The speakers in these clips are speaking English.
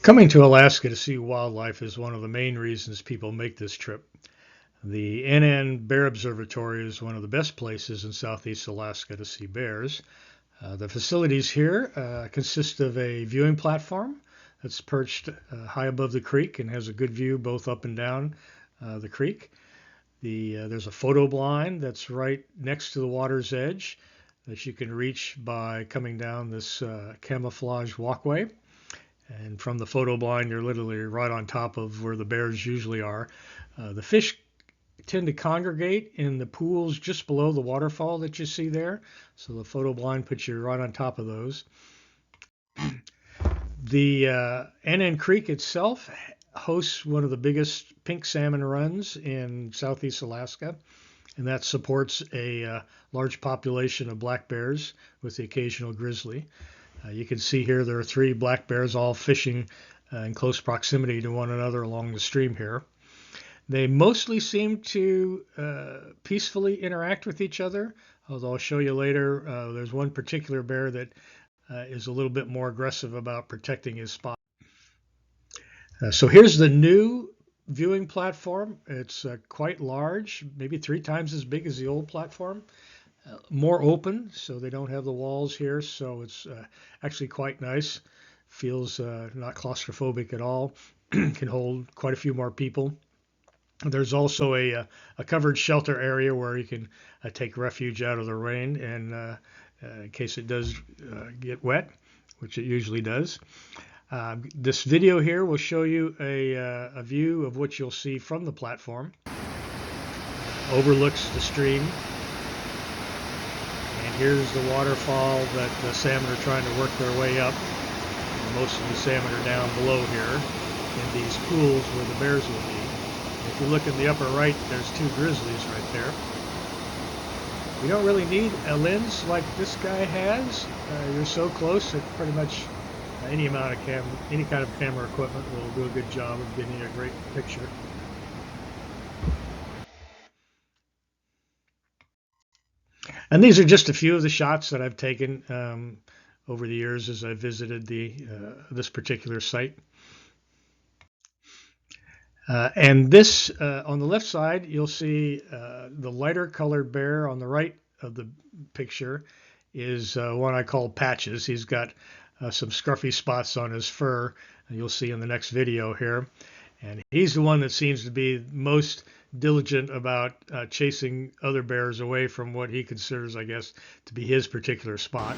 Coming to Alaska to see wildlife is one of the main reasons people make this trip. The Anan Bear Observatory is one of the best places in southeast Alaska to see bears. The facilities here consist of a viewing platform that's perched high above the creek and has a good view both up and down the creek. There's a photo blind that's right next to the water's edge that you can reach by coming down this camouflage walkway. And from the photo blind, you're literally right on top of where the bears usually are. The fish tend to congregate in the pools just below the waterfall that you see there. So the photo blind puts you right on top of those. The Anan Creek itself hosts one of the biggest pink salmon runs in southeast Alaska, and that supports a large population of black bears with the occasional grizzly. You can see here there are 3 black bears all fishing in close proximity to one another along the stream here. They mostly seem to peacefully interact with each other, although I'll show you later there's one particular bear that is a little bit more aggressive about protecting his spot. So here's the new viewing platform. It's quite large, maybe 3 times as big as the old platform. More open, so they don't have the walls here, so it's actually quite nice. Feels not claustrophobic at all. Can hold quite a few more people. There's also a covered shelter area where you can take refuge out of the rain and in case it does get wet, which it usually does. This video here will show you a view of what you'll see from the platform. Overlooks the stream. And here's the waterfall that the salmon are trying to work their way up. And most of the salmon are down below here in these pools where the bears will be. If you look in the upper right, there's 2 grizzlies right there. You don't really need a lens like this guy has. You're so close that pretty much any kind of camera equipment will do a good job of getting a great picture. And these are just a few of the shots that I've taken over the years as I visited this particular site. And this, on the left side, you'll see the lighter colored bear on the right of the picture is one I call Patches. He's got some scruffy spots on his fur, and you'll see in the next video here. And he's the one that seems to be most diligent about chasing other bears away from what he considers, I guess, to be his particular spot.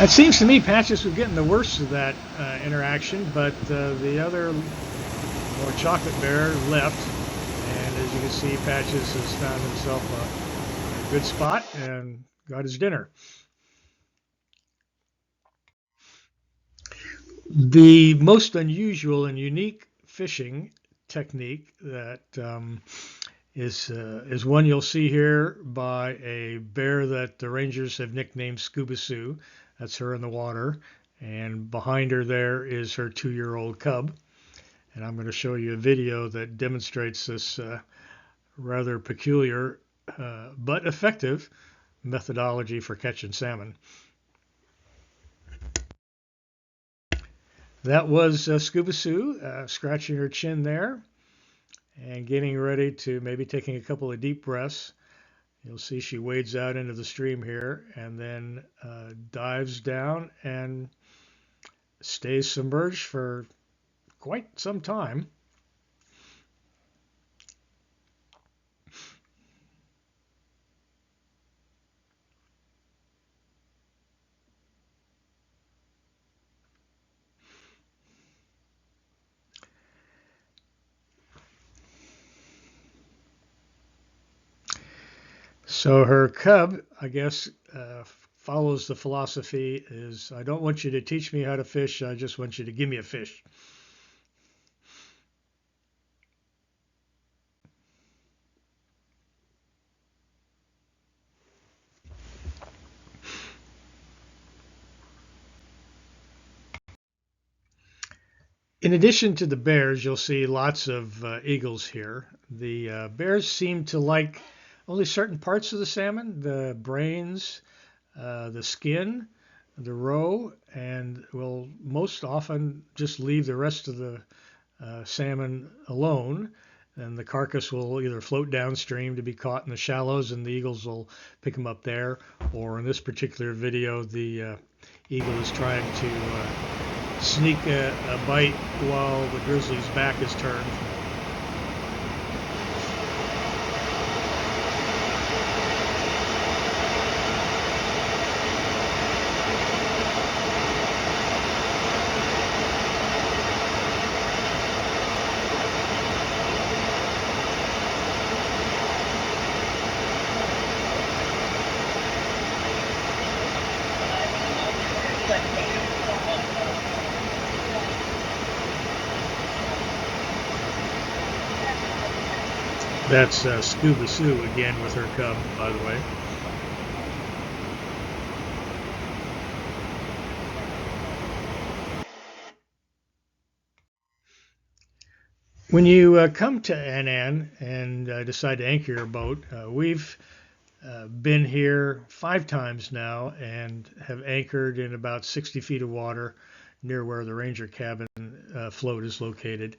It seems to me Patches was getting the worst of that interaction, but the other more chocolate bear left, and as you can see, Patches has found himself a good spot and got his dinner. The most unusual and unique fishing technique that is one you'll see here by a bear that the rangers have nicknamed Scuba Sue. That's her in the water, and behind her there is her 2-year-old cub. And I'm going to show you a video that demonstrates this rather peculiar but effective methodology for catching salmon. That was Scuba Sue scratching her chin there and getting ready to maybe taking a couple of deep breaths. You'll see she wades out into the stream here and then dives down and stays submerged for quite some time. So her cub, I guess, follows the philosophy is, I don't want you to teach me how to fish, I just want you to give me a fish. In addition to the bears, you'll see lots of eagles here. The bears seem to like only certain parts of the salmon, the brains, the skin, the roe, and will most often just leave the rest of the salmon alone. And the carcass will either float downstream to be caught in the shallows, and the eagles will pick them up there. Or in this particular video, the eagle is trying to sneak a bite while the grizzly's back is turned. That's Scuba Sue again with her cub, by the way. When you come to Anan and decide to anchor your boat, we've been here 5 times now and have anchored in about 60 feet of water near where the ranger cabin float is located,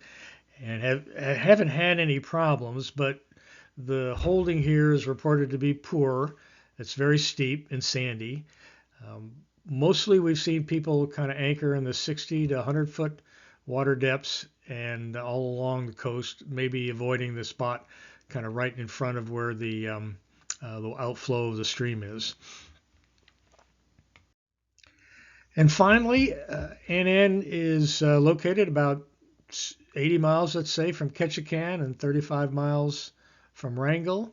and haven't had any problems, but the holding here is reported to be poor. It's very steep and sandy. Mostly we've seen people kind of anchor in the 60 to 100 foot water depths and all along the coast, maybe avoiding the spot kind of right in front of where the outflow of the stream is. And finally, Anan is located about 80 miles, let's say, from Ketchikan and 35 miles from Wrangell.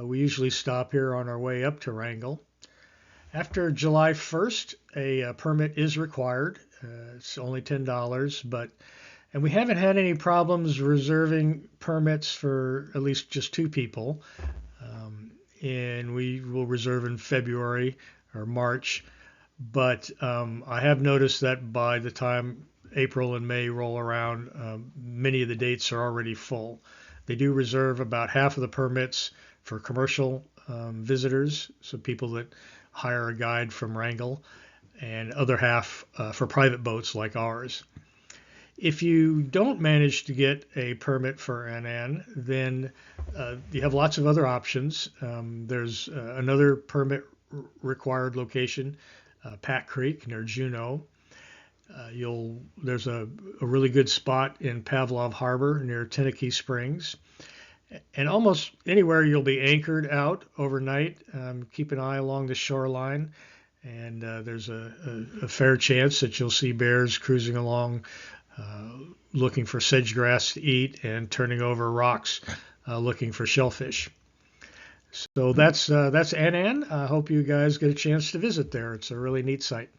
We usually stop here on our way up to Wrangell. After July 1st, a permit is required. It's only $10, and we haven't had any problems reserving permits for at least just 2 people. And we will reserve in February or March. But I have noticed that by the time April and May roll around, many of the dates are already full. They do reserve about half of the permits for commercial visitors, so people that hire a guide from Wrangell, and other half for private boats like ours. If you don't manage to get a permit for Anan, then you have lots of other options. There's another permit required location, Pat Creek near Juneau. There's a really good spot in Pavlov Harbor near Tenakee Springs. And almost anywhere you'll be anchored out overnight. Keep an eye along the shoreline, and there's a fair chance that you'll see bears cruising along looking for sedge grass to eat and turning over rocks looking for shellfish. So that's Anan. I hope you guys get a chance to visit there. It's a really neat site.